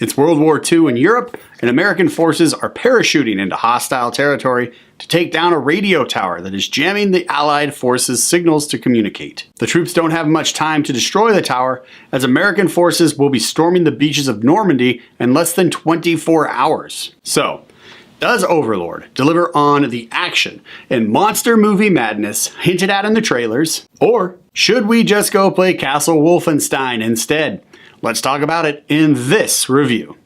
It's World War II in Europe, and American forces are parachuting into hostile territory to take down a radio tower that is jamming the Allied forces' signals to communicate. The troops don't have much time to destroy the tower, as American forces will be storming the beaches of Normandy in less than 24 hours. So, does Overlord deliver on the action and monster movie madness hinted at in the trailers? Or should we just go play Castle Wolfenstein instead? Let's talk about it in this review.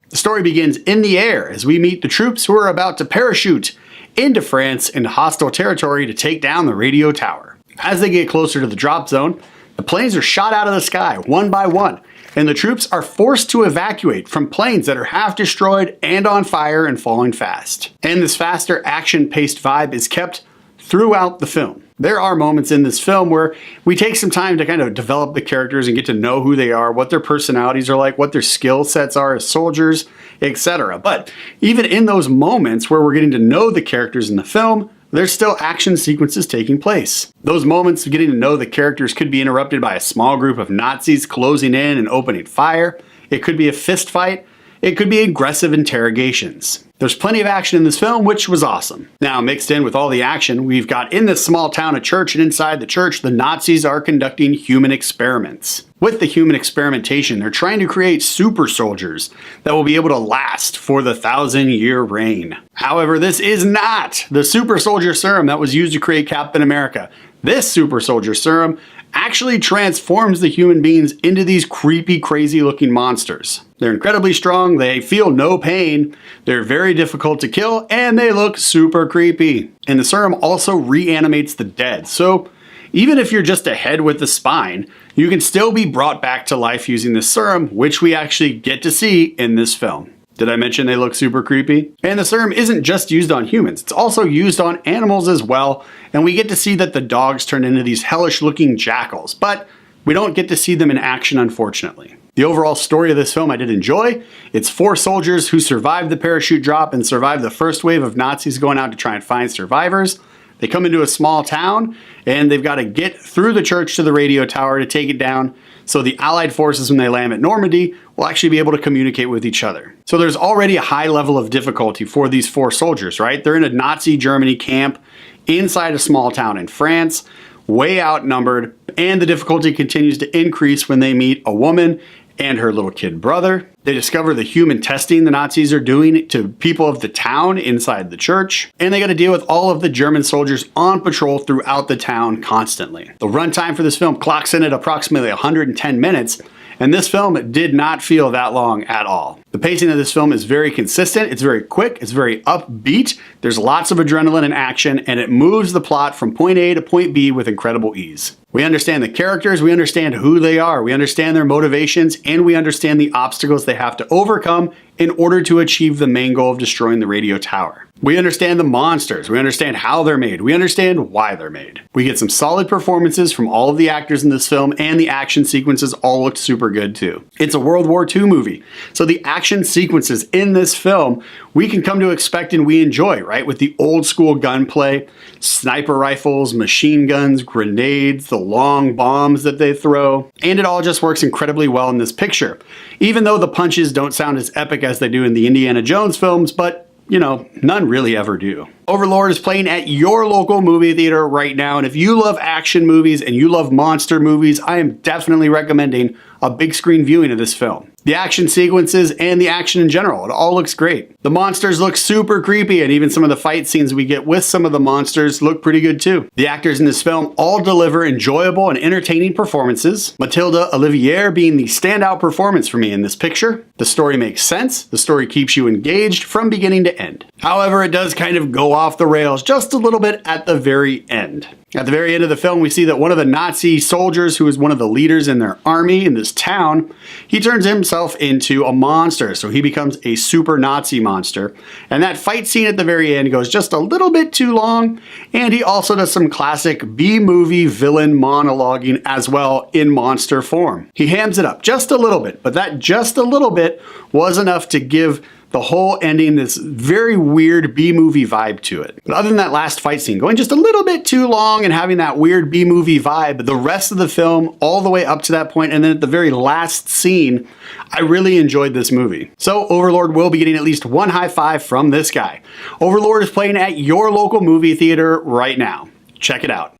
The story begins in the air as we meet the troops who are about to parachute into France into hostile territory to take down the radio tower. As they get closer to the drop zone, the planes are shot out of the sky one by one, and the troops are forced to evacuate from planes that are half destroyed and on fire and falling fast. And this faster, action-paced vibe is kept throughout the film. There are moments in this film where we take some time to kind of develop the characters and get to know who they are, what their personalities are like, what their skill sets are as soldiers, etc. But even in those moments where we're getting to know the characters in the film, there's still action sequences taking place. Those moments of getting to know the characters could be interrupted by a small group of Nazis closing in and opening fire. It could be a fist fight. It could be aggressive interrogations. There's plenty of action in this film, which was awesome. Now, mixed in with all the action, we've got in this small town a church, and inside the church, the Nazis are conducting human experiments. With the human experimentation, they're trying to create super soldiers that will be able to last for the 1,000-year reign. However, this is not the super soldier serum that was used to create Captain America. This super soldier serum actually transforms the human beings into these creepy, crazy looking monsters. They're incredibly strong, they feel no pain, they're very difficult to kill, and they look super creepy. And the serum also reanimates the dead, so even if you're just a head with the spine, you can still be brought back to life using this serum, which we actually get to see in this film. Did I mention they look super creepy? And the serum isn't just used on humans, it's also used on animals as well, and we get to see that the dogs turn into these hellish looking jackals, but we don't get to see them in action, unfortunately. The overall story of this film I did enjoy. It's 4 soldiers who survived the parachute drop and survived the first wave of Nazis going out to try and find survivors. They come into a small town and they've got to get through the church to the radio tower to take it down, so the Allied forces, when they land at Normandy, will actually be able to communicate with each other. So there's already a high level of difficulty for these 4 soldiers, right? They're in a Nazi Germany camp inside a small town in France, way outnumbered, and the difficulty continues to increase when they meet a woman and her little kid brother. They discover the human testing the Nazis are doing to people of the town inside the church, and they got to deal with all of the German soldiers on patrol throughout the town constantly. The runtime for this film clocks in at approximately 110 minutes, and this film did not feel that long at all. The pacing of this film is very consistent, it's very quick, it's very upbeat, there's lots of adrenaline and action, and it moves the plot from point A to point B with incredible ease. We understand the characters, we understand who they are, we understand their motivations, and we understand the obstacles they have to overcome in order to achieve the main goal of destroying the radio tower. We understand the monsters, we understand how they're made, we understand why they're made. We get some solid performances from all of the actors in this film, and the action sequences all looked super good too. It's a World War II movie, so the action sequences in this film we can come to expect and we enjoy, right? With the old school gunplay, sniper rifles, machine guns, grenades, the long bombs that they throw, and it all just works incredibly well in this picture. Even though the punches don't sound as epic as they do in the Indiana Jones films, but you know, none really ever do. Overlord is playing at your local movie theater right now, and if you love action movies and you love monster movies, I am definitely recommending a big screen viewing of this film. The action sequences and the action in general, it all looks great. The monsters look super creepy, and even some of the fight scenes we get with some of the monsters look pretty good too. The actors in this film all deliver enjoyable and entertaining performances, Mathilde Olivier being the standout performance for me in this picture. The story makes sense, the story keeps you engaged from beginning to end. However, it does kind of go off the rails just a little bit at the very end. At the very end of the film, we see that one of the Nazi soldiers, who is one of the leaders in their army in this town, he turns himself into a monster, so he becomes a super Nazi monster. And that fight scene at the very end goes just a little bit too long, and he also does some classic B-movie villain monologuing as well in monster form. He hams it up just a little bit, but that just a little bit was enough to give The whole ending, this very weird B-movie vibe to it. But other than that last fight scene, going just a little bit too long and having that weird B-movie vibe, the rest of the film, all the way up to that point, and then at the very last scene, I really enjoyed this movie. So Overlord will be getting at least one high five from this guy. Overlord is playing at your local movie theater right now. Check it out.